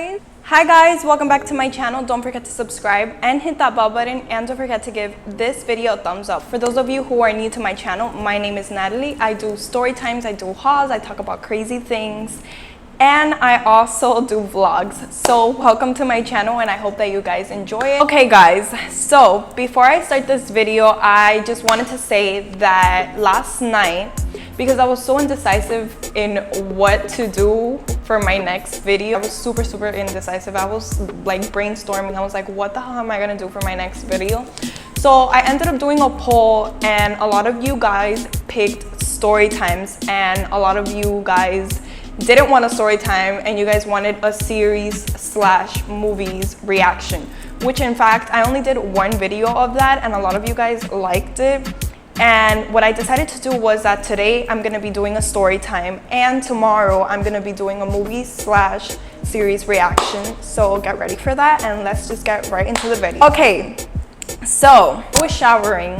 guys. Hi guys, welcome back to my channel. Don't forget to subscribe and hit that bell button, and don't forget to give this video a thumbs up. For those of you who are new to my channel, my name is Natalie. I do story times, I do hauls, I talk about crazy things, and I also do vlogs. So welcome to my channel, and I hope that you guys enjoy it. Okay guys, so before I start this video, I just wanted to say that last night, because I was so indecisive in what to do for my next video, I was super indecisive. I was like brainstorming. I was like, what the hell am I gonna do for my next video? So I ended up doing a poll, and a lot of you guys picked story times, and a lot of you guys didn't want a story time, and you guys wanted a series / movies reaction, which in fact I only did one video of that, and a lot of you guys liked it. And what I decided to do was that today I'm gonna be doing a story time, and tomorrow I'm gonna be doing a movie / series reaction. So get ready for that, and let's just get right into the video. Okay, so I was showering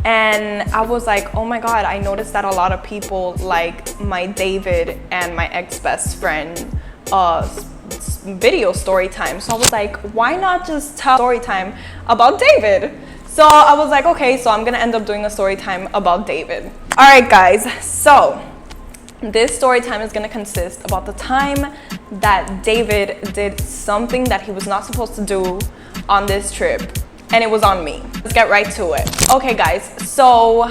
and I was like, oh my god, I noticed that a lot of people like my David and my ex-best friend video story time. So I was like, why not just tell story time about David? So I was like, okay, so I'm gonna end up doing a story time about David. All right guys, so this story time is gonna consist about the time that David did something that he was not supposed to do on this trip, and it was on me. Let's get right to it. Okay guys, so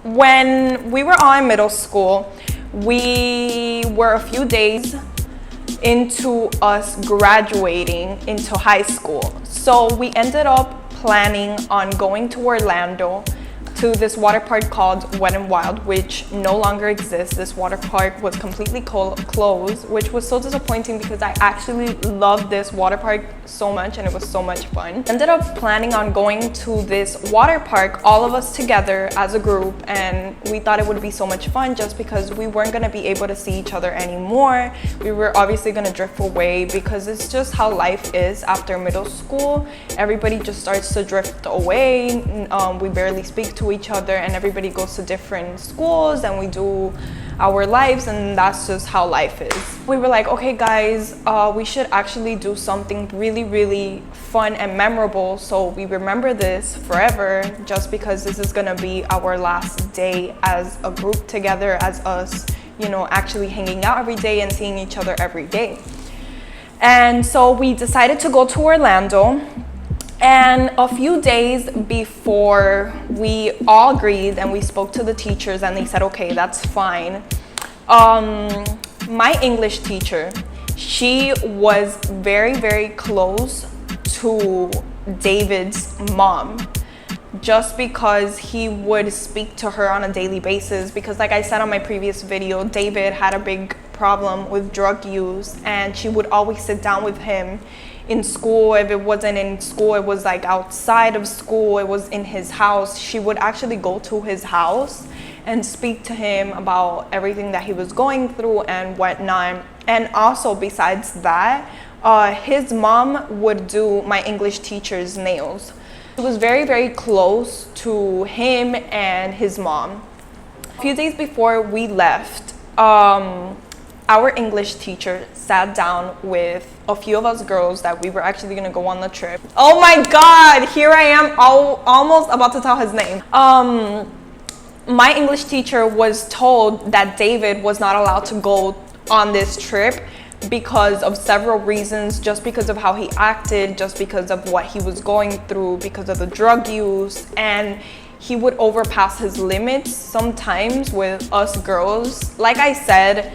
when we were all in middle school, we were a few days into us graduating into high school. So we ended up planning on going to Orlando to this water park called Wet n Wild, which no longer exists. This water park was completely closed, which was so disappointing because I actually loved this water park so much, and it was so much fun. Ended up planning on going to this water park, all of us together as a group, and we thought it would be so much fun just because we weren't gonna be able to see each other anymore. We were obviously gonna drift away because it's just how life is after middle school. Everybody just starts to drift away. We barely speak to each other, and everybody goes to different schools, and we do our lives, and that's just how life is. We were like, okay guys, we should actually do something really fun and memorable so we remember this forever, just because this is gonna be our last day as a group together, as us, you know, actually hanging out every day and seeing each other every day. And so we decided to go to Orlando. And a few days before, we all agreed and we spoke to the teachers, and they said, okay, that's fine. My English teacher, she was very close to David's mom, just because he would speak to her on a daily basis. Because like I said on my previous video, David had a big problem with drug use, and she would always sit down with him in school. If it wasn't in school, it was like outside of school, it was in his house. She would actually go to his house and speak to him about everything that he was going through and whatnot. And also besides that, his mom would do my English teacher's nails. She was very close to him and his mom. A few days before we left, our English teacher sat down with a few of us girls that we were actually gonna go on the trip. Oh my god, here I am almost about to tell his name. My English teacher was told that David was not allowed to go on this trip because of several reasons, just because of how he acted, just because of what he was going through, because of the drug use, and he would overpass his limits sometimes with us girls. Like I said,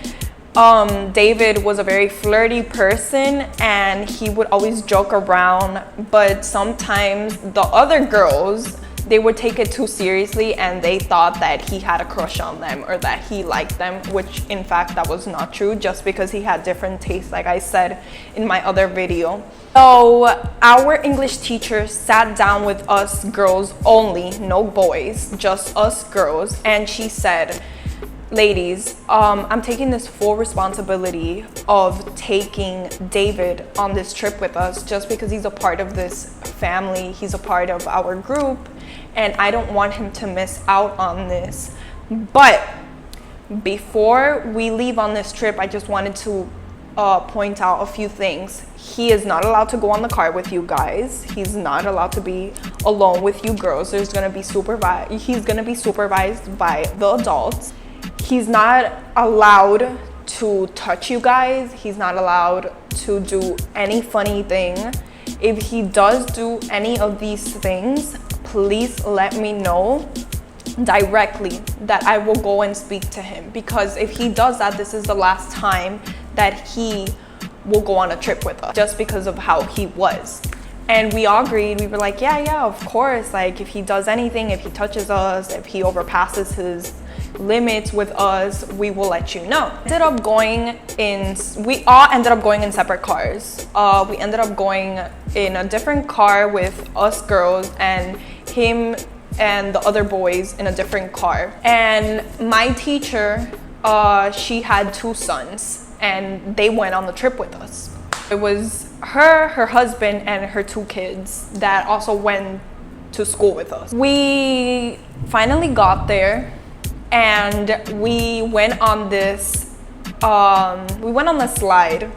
David was a very flirty person, and he would always joke around, but sometimes the other girls, they would take it too seriously, and they thought that he had a crush on them or that he liked them, which in fact that was not true, just because he had different tastes, like I said in my other video. So our English teacher sat down with us girls only, no boys, just us girls, and she said, ladies, I'm taking this full responsibility of taking David on this trip with us, just because he's a part of this family, he's a part of our group, and I don't want him to miss out on this. But before we leave on this trip, I just wanted to point out a few things. He is not allowed to go on the car with you guys. He's not allowed to be alone with you girls. He's gonna be supervised by the adults. He's not allowed to touch you guys. He's not allowed to do any funny thing. If he does do any of these things, please let me know directly that I will go and speak to him, because if he does that, this is the last time that he will go on a trip with us, just because of how he was. And we all agreed. We were like, yeah, of course, like if he does anything, if he touches us, if he overpasses his limits with us, we will let you know. We all ended up going in separate cars. We ended up going in a different car with us girls, and him and the other boys in a different car. And my teacher, she had 2 sons, and they went on the trip with us. It was her husband, and her 2 kids that also went to school with us. We finally got there, and we went on this slide,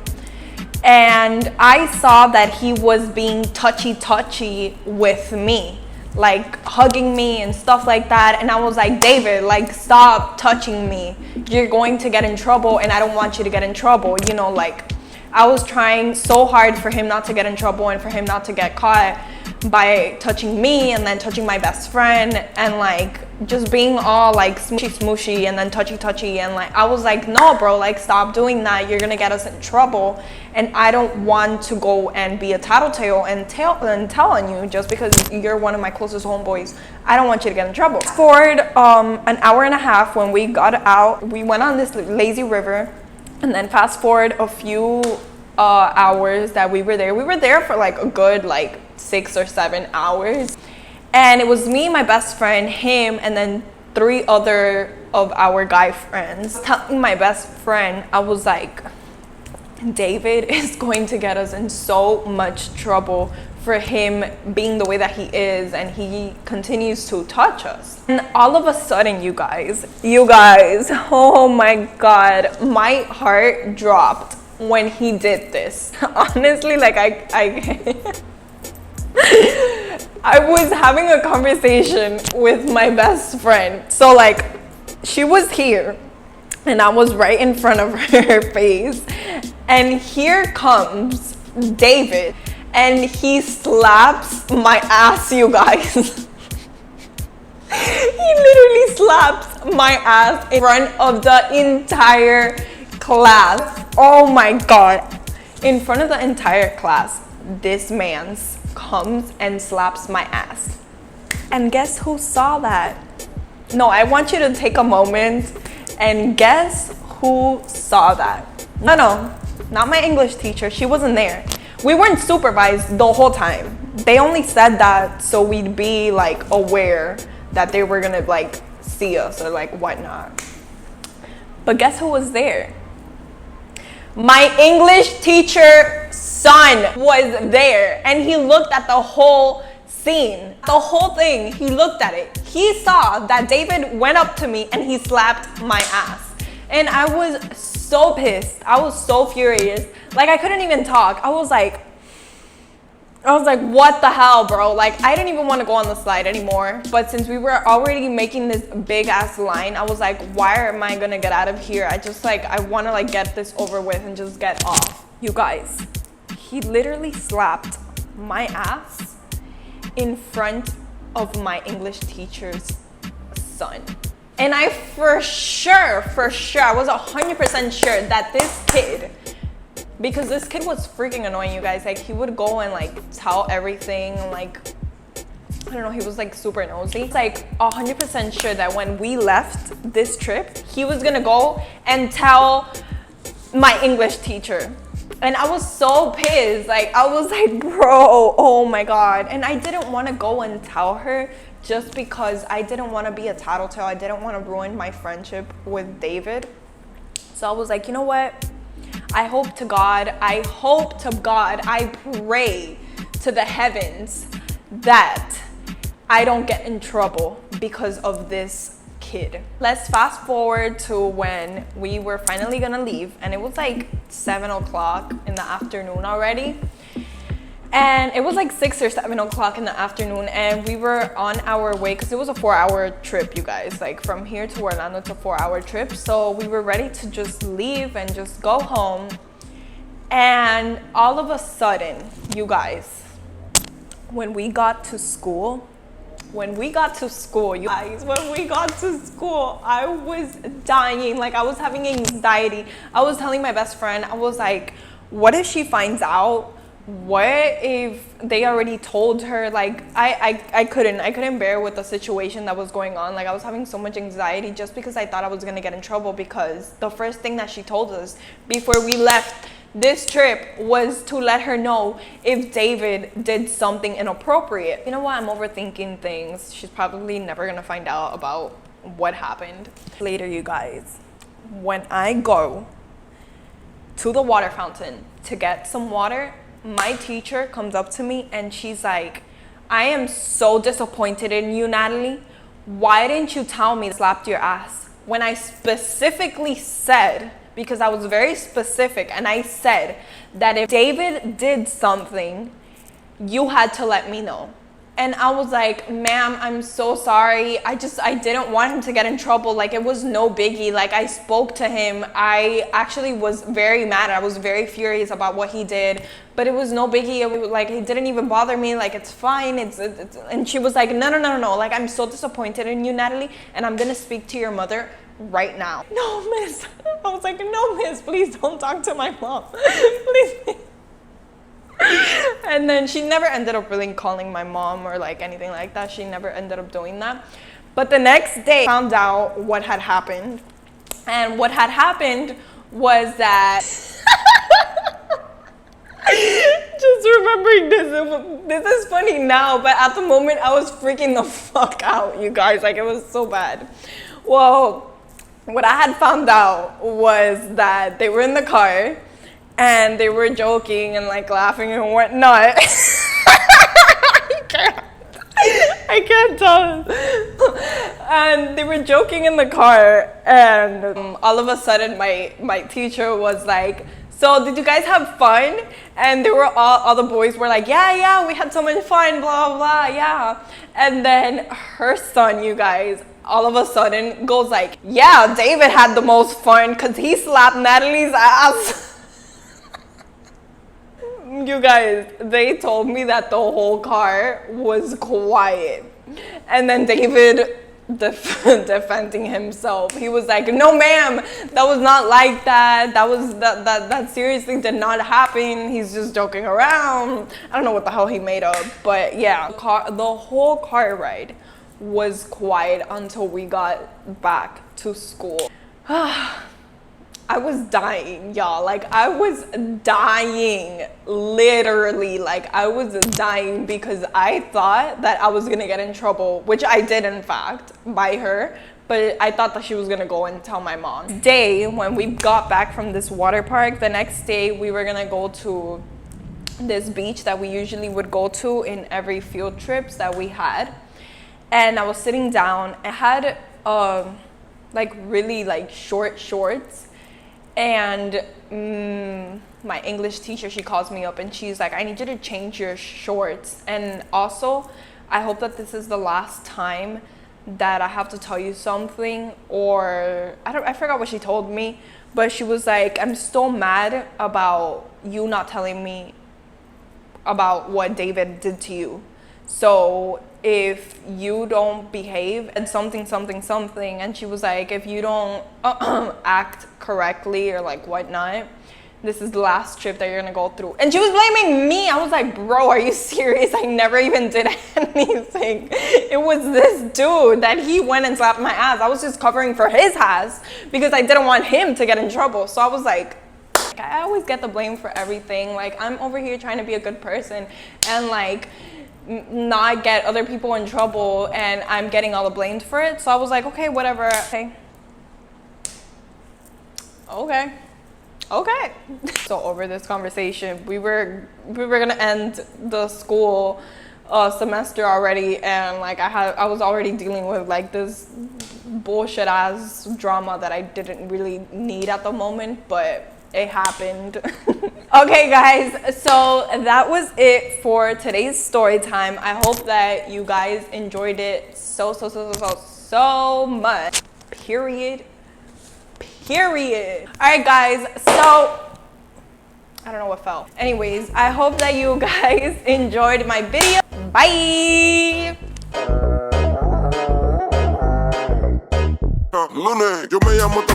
and I saw that he was being touchy with me, like hugging me and stuff like that. And I was like, David, like, stop touching me. You're going to get in trouble, and I don't want you to get in trouble. You know, like, I was trying so hard for him not to get in trouble and for him not to get caught by touching me and then touching my best friend, and like just being all like smooshy and then touchy, and like I was like, no bro, like stop doing that. You're gonna get us in trouble, and I don't want to go and be a tattletale and tell on you just because you're one of my closest homeboys. I don't want you to get in trouble. Forward an hour and a half, when we got out, we went on this lazy river, and then fast forward a few hours that we were there for like a good like 6 or 7 hours. And it was me, my best friend, him, and then 3 other of our guy friends. Telling my best friend, I was like, David is going to get us in so much trouble for him being the way that he is, and he continues to touch us. And all of a sudden, you guys, oh my God, my heart dropped when he did this. Honestly, like I was having a conversation with my best friend. So like she was here and I was right in front of her face, and here comes David and he slaps my ass, you guys. He literally slaps my ass in front of the entire class. Oh my God. In front of the entire class, this man comes and slaps my ass. And guess who saw that? No, I want you to take a moment and guess who saw that. No, not my English teacher. She wasn't there. We weren't supervised the whole time. They only said that so we'd be like aware that they were gonna like see us or like whatnot. But guess who was there? My English teacher's son was there, and he looked at the whole scene, the whole thing. He looked at it. He saw that David went up to me and he slapped my ass. And I was so pissed. I was so furious. Like I couldn't even talk. I was like, what the hell, bro? Like I didn't even want to go on the slide anymore. But since we were already making this big ass line, I was like, why am I gonna get out of here? I want to like get this over with and just get off. You guys, he literally slapped my ass in front of my English teacher's son. And I for sure, I was 100% sure that this kid, because this kid was freaking annoying, you guys. Like he would go and like tell everything, like, I don't know, he was like super nosy. It's like 100% sure that when we left this trip, he was gonna go and tell my English teacher. And I was so pissed. Like I was like, bro, oh my God. And I didn't want to go and tell her just because I didn't want to be a tattletale. I didn't want to ruin my friendship with David. So I was like, you know what? I hope to God, I pray to the heavens that I don't get in trouble because of this kid. Let's fast forward to when we were finally gonna leave, and it was like 7 o'clock in the afternoon already. And it was like 6 or 7 o'clock in the afternoon, and we were on our way because it was a 4-hour trip, you guys. Like from here to Orlando, it's a 4-hour trip. So we were ready to just leave and just go home. And all of a sudden, you guys, when we got to school, I was dying. Like I was having anxiety. I was telling my best friend, I was like, what if she finds out? What if they already told her? Like I couldn't bear with the situation that was going on. Like I was having so much anxiety just because I thought I was gonna get in trouble, because the first thing that she told us before we left this trip was to let her know if David did something inappropriate. You know what? I'm overthinking things. She's probably never gonna find out about what happened. Later, you guys, when I go to the water fountain to get some water, my teacher comes up to me and she's like, I am so disappointed in you, Natalie. Why didn't you tell me I slapped your ass? When I specifically said, because I was very specific, and I said that if David did something, you had to let me know. And I was like, ma'am, I'm so sorry. I didn't want him to get in trouble. Like, it was no biggie. Like, I spoke to him. I actually was very mad. I was very furious about what he did, but it was no biggie. Like, it didn't even bother me. Like, it's fine. And she was like, no. Like, I'm so disappointed in you, Natalie, and I'm gonna speak to your mother right now. No, miss. I was like, no, miss, please don't talk to my mom. Please. And then she never ended up really calling my mom or like anything like that. She never ended up doing that. But the next day, I found out what had happened. And what had happened was that just remembering this is funny now, but at the moment I was freaking the fuck out, you guys. Like, it was so bad. Well, what I had found out was that they were in the car and they were joking and like laughing and whatnot. I can't tell. And they were joking in the car, and all of a sudden my teacher was like, so did you guys have fun? And they were all the boys were like, yeah, we had so much fun, blah, blah, yeah. And then her son, you guys, all of a sudden goes like, yeah, David had the most fun because he slapped Natalie's ass. You guys, they told me that the whole car was quiet. And then David defending himself, he was like, no ma'am, that was not like that. That seriously did not happen. He's just joking around. I don't know what the hell he made up, but yeah, the whole car ride was quiet until we got back to school. I was dying, y'all. Like, I was dying, literally. Like, I was dying because I thought that I was gonna get in trouble, which I did, in fact, by her. But I thought that she was gonna go and tell my mom. Day, when we got back from this water park, the next day we were gonna go to this beach that we usually would go to in every field trips that we had. And I was sitting down. I had like really like short shorts. And my English teacher, she calls me up and she's like, I need you to change your shorts. And also, I hope that this is the last time that I have to tell you something, or I forgot what she told me, but she was like, I'm so mad about you not telling me about what David did to you. So if you don't behave and something, and she was like, if you don't act correctly or like whatnot, this is the last trip that you're gonna go through. And she was blaming me. I was like, bro, are you serious? I never even did anything. It was this dude that he went and slapped my ass. I was just covering for his ass because I didn't want him to get in trouble. So I was like, I always get the blame for everything. Like, I'm over here trying to be a good person and like not get other people in trouble, and I'm getting all the blame for it. So I was like, okay, whatever. Okay. So over this conversation, we were gonna end the school semester already, and like I was already dealing with like this bullshit ass drama that I didn't really need at the moment, but it happened. Okay guys, so that was it for today's story time. I hope that you guys enjoyed it so much. Period. All right guys, so I don't know what fell. Anyways, I hope that you guys enjoyed my video. Bye. Lunes, yo me llamo